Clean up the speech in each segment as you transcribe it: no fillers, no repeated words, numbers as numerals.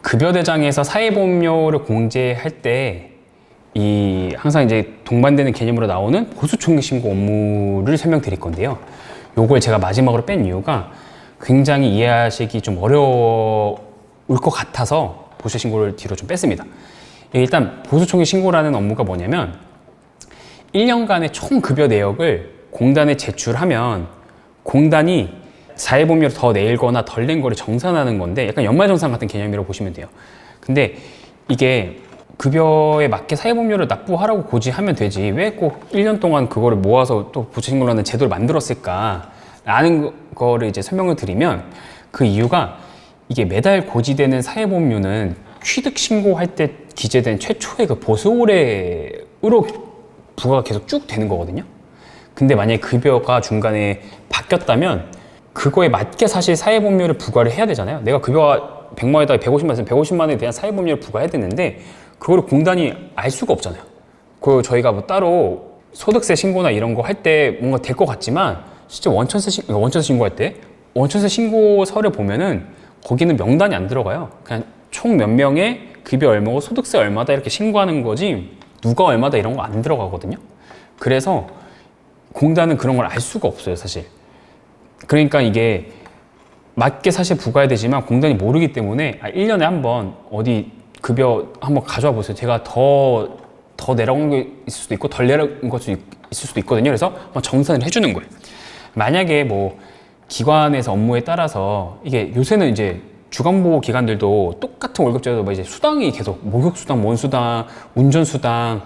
급여대장에서 사회보험료를 공제할 때 항상 이제 동반되는 개념으로 나오는 보수총액 신고 업무를 설명드릴 건데요. 요걸 제가 마지막으로 뺀 이유가 굉장히 이해하시기 좀 어려울 것 같아서 보수 신고를 뒤로 좀 뺐습니다. 일단 보수총액 신고라는 업무가 뭐냐면 1년간의 총 급여 내역을 공단에 제출하면 공단이 사회보험료를 더 내거나 덜 낸 거를 정산하는 건데 약간 연말정산 같은 개념이라고 보시면 돼요. 근데 이게 급여에 맞게 사회보험료를 납부하라고 고지하면 되지 왜 꼭 1년 동안 그거를 모아서 또 보수신고를 하는 제도를 만들었을까 라는 거를 이제 설명을 드리면 그 이유가 이게 매달 고지되는 사회보험료는 취득 신고할 때 기재된 최초의 그 보수월액으로 부과가 계속 쭉 되는 거거든요. 근데 만약에 급여가 중간에 바뀌었다면 그거에 맞게 사실 사회보험료를 부과를 해야 되잖아요. 내가 급여가 100만 원에다가 150만 원에서 150만 원에 대한 사회보험료를 부과해야 되는데 그거를 공단이 알 수가 없잖아요. 그 저희가 뭐 따로 소득세 신고나 이런 거 할 때 뭔가 될 것 같지만 실제 원천세 신고할 때 원천세 신고서를 보면은 거기는 명단이 안 들어가요. 그냥 총 몇 명의 급여 얼마고 소득세 얼마다 이렇게 신고하는 거지 누가 얼마다 이런 거 안 들어가거든요. 그래서 공단은 그런 걸 알 수가 없어요, 사실. 그러니까 이게 맞게 사실 부과해야 되지만 공단이 모르기 때문에 1년에 한 번 어디 급여 한번 가져와 보세요. 제가 더 내라고 한 게 있을 수도 있고 덜 내라고 한 것도 있을 수도 있거든요. 그래서 한번 정산을 해주는 거예요. 만약에 뭐 기관에서 업무에 따라서 이게 요새는 이제 주간보호 기관들도 똑같은 월급제도 뭐 이제 수당이 계속 목욕수당, 원수당, 운전수당,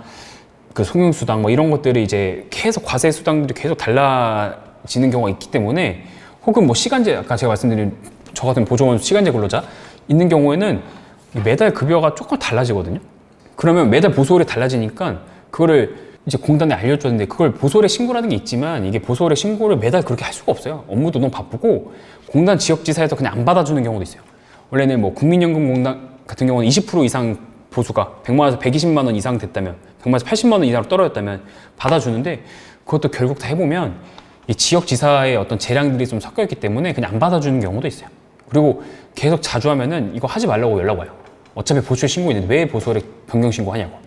그 송용수당 뭐 이런 것들이 이제 계속 과세 수당들이 계속 달라지는 경우가 있기 때문에 혹은 뭐 시간제 아까 제가 말씀드린 저 같은 보조원 시간제 근로자 있는 경우에는 매달 급여가 조금 달라지거든요. 그러면 매달 보수월에 달라지니까 그거를 이제 공단에 알려줬는데 그걸 보수월에 신고라는 게 있지만 이게 보수월에 신고를 매달 그렇게 할 수가 없어요. 업무도 너무 바쁘고 공단 지역지사에서 그냥 안 받아주는 경우도 있어요. 원래는 뭐 국민연금공단 같은 경우는 20% 이상 보수가 100만 원에서 120만 원 이상 됐다면 100만 원에서 80만 원 이상으로 떨어졌다면 받아주는데 그것도 결국 다 해보면 이 지역지사의 어떤 재량들이 좀 섞여 있기 때문에 그냥 안 받아주는 경우도 있어요. 그리고 계속 자주 하면은 이거 하지 말라고 연락 와요. 어차피 보수에 신고 있는데 왜 보수월에 변경 신고하냐고.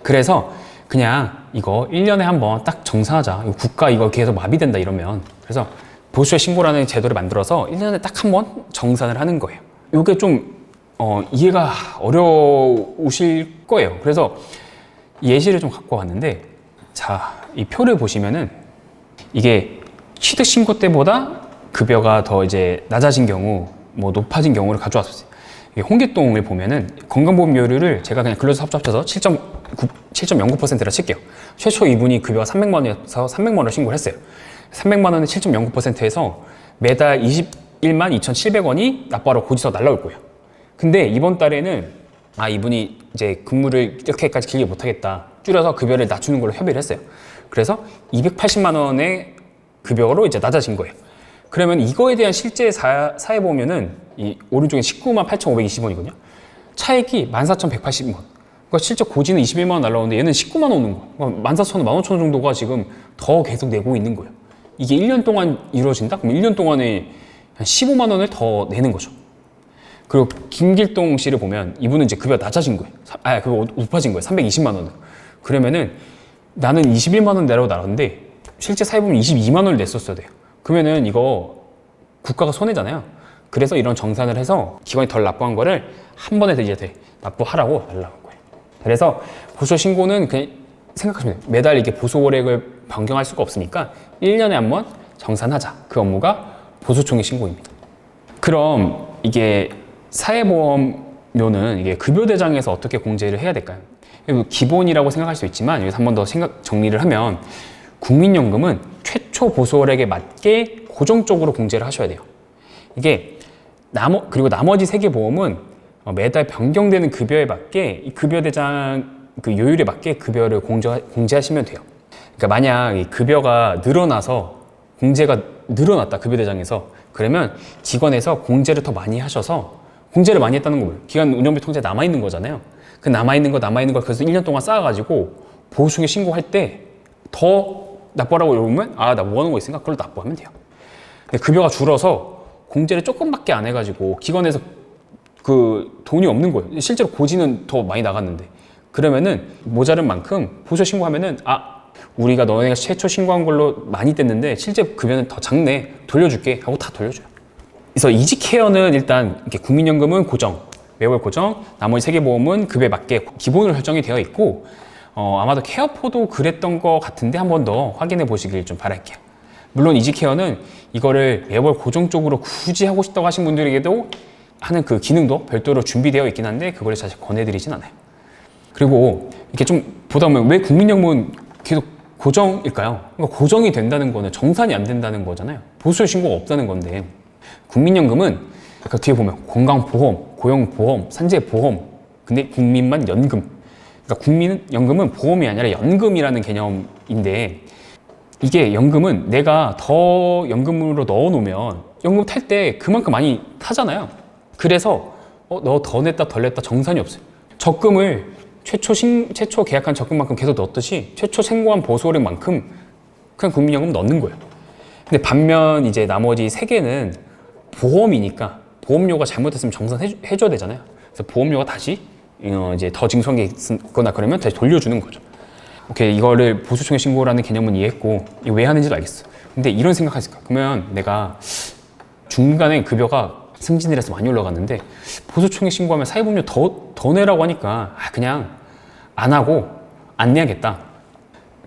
그래서 그냥 이거 1년에 한번 딱 정산하자. 이거 국가 이거 계속 마비된다 이러면. 그래서 보수에 신고라는 제도를 만들어서 1년에 딱 한번 정산을 하는 거예요. 이게 좀 이해가 어려우실 거예요. 그래서 예시를 좀 갖고 왔는데 자, 이 표를 보시면은 이게 취득 신고 때보다 급여가 더 이제 낮아진 경우 뭐 높아진 경우를 가져왔어요. 홍길동을 보면은 건강보험료를 제가 그냥 근로자 합쳐서 7.09%라 칠게요. 최초 이분이 급여가 300만 원에서 300만 원을 신고를 했어요. 300만 원에 7.09%에서 매달 21만 2,700원이 납부하러 고지서 날라올 거예요. 근데 이번 달에는 이분이 이제 근무를 이렇게까지 길게 못하겠다. 줄여서 급여를 낮추는 걸로 협의를 했어요. 그래서 280만 원의 급여로 이제 낮아진 거예요. 그러면 이거에 대한 실제 사회보험료는 이 오른쪽에 19만 8,520원이거든요. 차액이 14,180원. 그러니까 실제 고지는 21만 원 날라오는데 얘는 19만 원 오는 거예요. 그러니까 14,000원, 15,000원 정도가 지금 더 계속 내고 있는 거예요. 이게 1년 동안 이루어진다? 그럼 1년 동안에 한 15만 원을 더 내는 거죠. 그리고 김길동 씨를 보면 이분은 이제 급여가 낮아진 거예요. 그거 높아진 거예요. 320만 원. 그러면은 나는 21만 원 내라고 나갔는데 실제 사회보험 22만 원을 냈었어야 돼요. 그러면은 이거 국가가 손해잖아요. 그래서 이런 정산을 해서 기관이 덜 납부한 거를 한 번에 이제 납부하라고 날라온 거예요. 그래서 보수 신고는 그냥 생각하시면 돼요. 매달 이게 보수월액을 변경할 수가 없으니까 1년에 한 번 정산하자. 그 업무가 보수총액 신고입니다. 그럼 이게 사회보험료는 이게 급여대장에서 어떻게 공제를 해야 될까요? 기본이라고 생각할 수 있지만 여기서 한 번 더 정리를 하면 국민연금은 최초 보수월액에 맞게 고정적으로 공제를 하셔야 돼요. 이게 그리고 나머지 세 개 보험은 매달 변경되는 급여에 맞게 이 급여대장 그 요율에 맞게 급여를 공제하시면 돼요. 그러니까 만약 이 급여가 늘어나서 공제가 늘어났다 급여대장에서 그러면 기관에서 공제를 더 많이 하셔서 공제를 많이 했다는 거 뭐예요? 기관 운영비 통장에 남아있는 거잖아요. 그 남아있는 거 그래서 1년 동안 쌓아가지고 보수총액 신고할 때 더 납부하라고 이러면 나 뭐 하는 거 있으니까 그걸 납부하면 돼요. 근데 급여가 줄어서 공제를 조금밖에 안 해가지고 기관에서 그 돈이 없는 거예요. 실제로 고지는 더 많이 나갔는데. 그러면은 모자른 만큼 보수 신고하면은 우리가 너네가 최초 신고한 걸로 많이 뗐는데 실제 급여는 더 작네. 돌려줄게 하고 다 돌려줘요. 그래서 이지케어는 일단 이렇게 국민연금은 고정, 매월 고정, 나머지 세계보험은 급여에 맞게 기본으로 설정이 되어 있고 아마도 케어포도 그랬던 것 같은데 한 번 더 확인해 보시길 좀 바랄게요. 물론 이지케어는 이거를 매월 고정 쪽으로 굳이 하고 싶다고 하신 분들에게도 하는 그 기능도 별도로 준비되어 있긴 한데 그걸 사실 권해드리진 않아요. 그리고 이렇게 좀 보다 보면 왜 국민연금은 계속 고정일까요? 그러니까 고정이 된다는 거는 정산이 안 된다는 거잖아요. 보수 신고가 없다는 건데 국민연금은 아까 뒤에 보면 건강보험, 고용보험, 산재보험 근데 국민만 연금. 그러니까 국민연금은 보험이 아니라 연금이라는 개념인데 이게 연금은 내가 더 연금으로 넣어놓으면 연금 탈 때 그만큼 많이 타잖아요. 그래서 너 더 냈다 덜 냈다 정산이 없어요. 적금을 최초 계약한 적금만큼 계속 넣었듯이 최초 신고한 보수금만큼 그냥 국민연금 넣는 거예요. 근데 반면 이제 나머지 세 개는 보험이니까 보험료가 잘못됐으면 정산해줘야 되잖아요. 그래서 보험료가 다시 이제 더 징수한 게 있거나 그러면 다시 돌려주는 거죠. 오케이, 이거를 보수총액 신고라는 개념은 이해했고 이거 왜 하는지도 알겠어. 근데 이런 생각하실까? 그러면 내가 중간에 급여가 승진이라서 많이 올라갔는데 보수총액 신고하면 사회보험료 더 내라고 하니까 그냥 안 하고 안 내야겠다.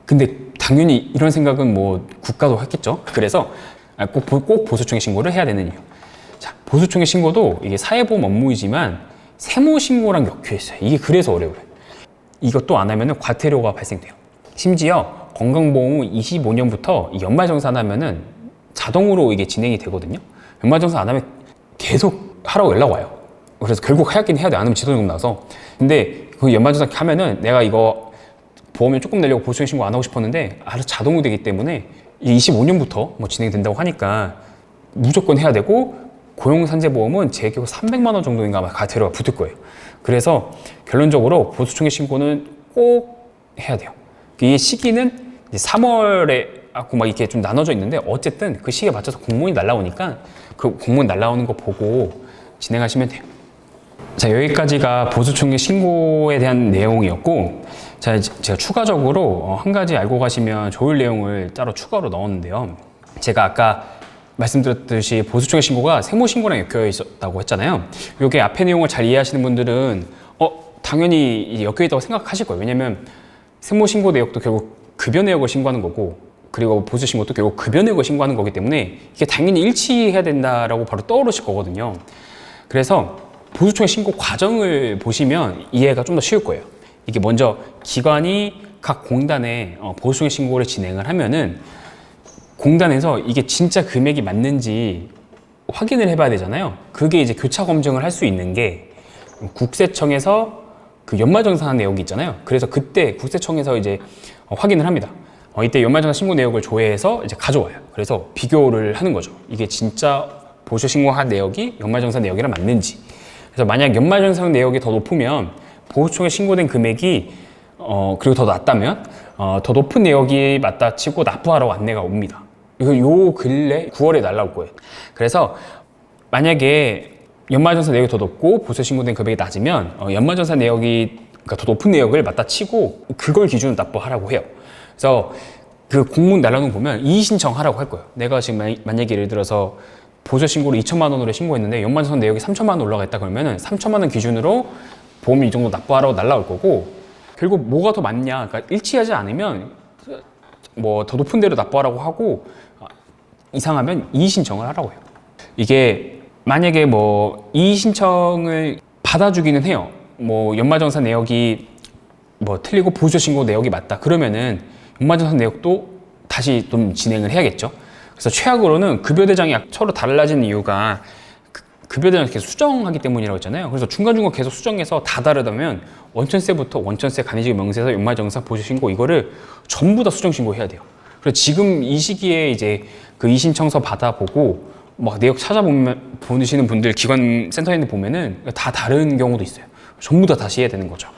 근데 당연히 이런 생각은 뭐 국가도 했겠죠. 그래서 꼭 보수총액 신고를 해야 되는 이유. 자, 보수총액 신고도 이게 사회보험 업무이지만 세무신고랑 엮여 있어요. 이게 그래서 어려워요. 이것도 안 하면 과태료가 발생돼요. 심지어 건강보험은 25년부터 연말정산하면은 자동으로 이게 진행이 되거든요. 연말정산 안 하면 계속 하라고 연락 와요. 그래서 결국 하긴 해야 돼. 안 하면 지도요금 나서. 근데 그 연말정산 하면은 내가 이거 보험료 조금 내려고 보수총액 신고 안 하고 싶었는데 알아서 자동으로 되기 때문에 25년부터 뭐 진행된다고 하니까 무조건 해야 되고 고용산재보험은 제 기억 300만 원 정도인가 과태료가 붙을 거예요. 그래서 결론적으로 보수총액 신고는 꼭 해야 돼요. 이 시기는 이제 3월에 막 이렇게 좀 나눠져 있는데 어쨌든 그 시기에 맞춰서 공문이 날라오니까 그 공문 날라오는 거 보고 진행하시면 돼요. 자, 여기까지가 보수총액 신고에 대한 내용이었고, 자, 제가 추가적으로 한 가지 알고 가시면 좋을 내용을 따로 추가로 넣었는데요. 제가 아까 말씀드렸듯이 보수총액 신고가 세무신고랑 엮여 있었다고 했잖아요. 이게 앞에 내용을 잘 이해하시는 분들은 당연히 엮여 있다고 생각하실 거예요. 왜냐면 세무신고 내역도 결국 급여 내역을 신고하는 거고 그리고 보수신고도 결국 급여 내역을 신고하는 거기 때문에 이게 당연히 일치해야 된다라고 바로 떠오르실 거거든요. 그래서 보수총액 신고 과정을 보시면 이해가 좀 더 쉬울 거예요. 이게 먼저 기관이 각 공단에 보수총액 신고를 진행을 하면은 공단에서 이게 진짜 금액이 맞는지 확인을 해봐야 되잖아요. 그게 이제 교차 검증을 할 수 있는 게 국세청에서 그 연말정산 내역이 있잖아요. 그래서 그때 국세청에서 이제 확인을 합니다. 이때 연말정산 신고 내역을 조회해서 이제 가져와요. 그래서 비교를 하는 거죠. 이게 진짜 보수 신고한 내역이 연말정산 내역이랑 맞는지. 그래서 만약 연말정산 내역이 더 높으면 보수총액 신고된 금액이 그리고 더 낮다면 더 높은 내역이 맞다 치고 납부하라고 안내가 옵니다. 이거 요 근래 9월에 날라올 거예요. 그래서 만약에 연말정산 내역이 더 높고 보수 신고된 금액이 낮으면 연말정산 내역이 그러니까 더 높은 내역을 맞다 치고 그걸 기준으로 납부하라고 해요. 그래서 그 공문 날라오는 거 보면 이의 신청하라고 할 거예요. 내가 지금 만약에 예를 들어서 보수 신고를 2천만 원으로 신고했는데 연말정산 내역이 3천만 원 올라가 있다 그러면은 3천만 원 기준으로 보험료 이 정도 납부하라고 날라올 거고 결국 뭐가 더 많냐? 그러니까 일치하지 않으면 뭐 더 높은 데로 납부하라고 하고 이상하면 이의 신청을 하라고 해요. 이게 만약에 뭐 이의 신청을 받아주기는 해요. 뭐 연말정산 내역이 뭐 틀리고 보수 신고 내역이 맞다. 그러면은 연말정산 내역도 다시 좀 진행을 해야겠죠. 그래서 최악으로는 급여대장이 서로 달라지는 이유가 급여대장을 계속 수정하기 때문이라고 했잖아요. 그래서 중간중간 계속 수정해서 다 다르다면 원천세부터 원천세, 간이지급 명세서, 연말정산, 보수신고 이거를 전부 다 수정신고해야 돼요. 그래서 지금 이 시기에 이제 그 이신청서 받아보고 막 내역 찾아보시는 분들 기관 센터에 있는 보면은 다 다른 경우도 있어요. 전부 다 다시 해야 되는 거죠.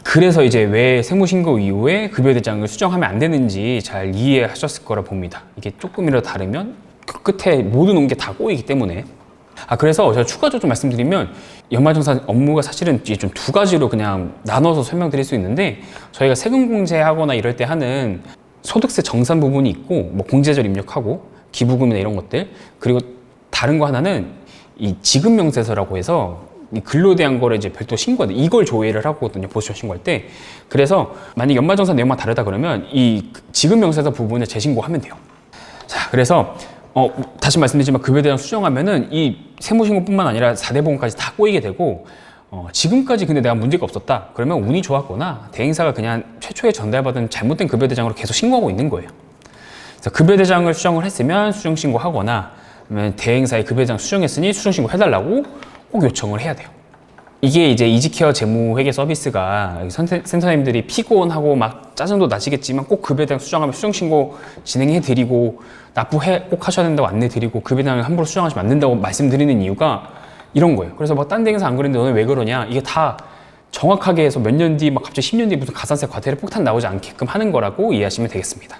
그래서 이제 왜 세무신고 이후에 급여대장을 수정하면 안 되는지 잘 이해하셨을 거라 봅니다. 이게 조금이라도 다르면 그 끝에 모든 게 다 꼬이기 때문에. 그래서 제가 추가적으로 좀 말씀드리면 연말정산 업무가 사실은 이제 좀 두 가지로 그냥 나눠서 설명드릴 수 있는데, 저희가 세금 공제하거나 이럴 때 하는 소득세 정산 부분이 있고, 뭐 공제절 입력하고 기부금이나 이런 것들, 그리고 다른 거 하나는 이 지급명세서라고 해서 이 근로에 대한 거를 이제 별도 신고하는, 이걸 조회를 하거든요, 보수청 신고할 때. 그래서 만약 연말정산 내용만 다르다 그러면 이 지급명세서 부분을 재신고하면 돼요. 자, 그래서 다시 말씀드리지만 급여에 대한 수정하면은 이 세무신고뿐만 아니라 4대 보험까지 다 꼬이게 되고, 지금까지 근데 내가 문제가 없었다 그러면 운이 좋았거나 대행사가 그냥 최초에 전달받은 잘못된 급여대장으로 계속 신고하고 있는 거예요. 그래서 급여대장을 수정을 했으면 수정신고하거나, 아니면 대행사의 급여대장 수정했으니 수정신고 해달라고 꼭 요청을 해야 돼요. 이게 이제 이지케어 재무회계 서비스가 센터님들이 피곤하고 막 짜증도 나시겠지만 꼭 급여대장 수정하면 수정신고 진행해드리고 납부해 꼭 하셔야 된다고 안내드리고 급여대장을 함부로 수정하시면 안 된다고 말씀드리는 이유가 이런 거예요. 그래서 막 딴 대행사 안 그랬는데 너는 왜 그러냐, 이게 다 정확하게 해서 몇 년 뒤 막 갑자기 10년 뒤에 무슨 가산세 과태료 폭탄 나오지 않게끔 하는 거라고 이해하시면 되겠습니다.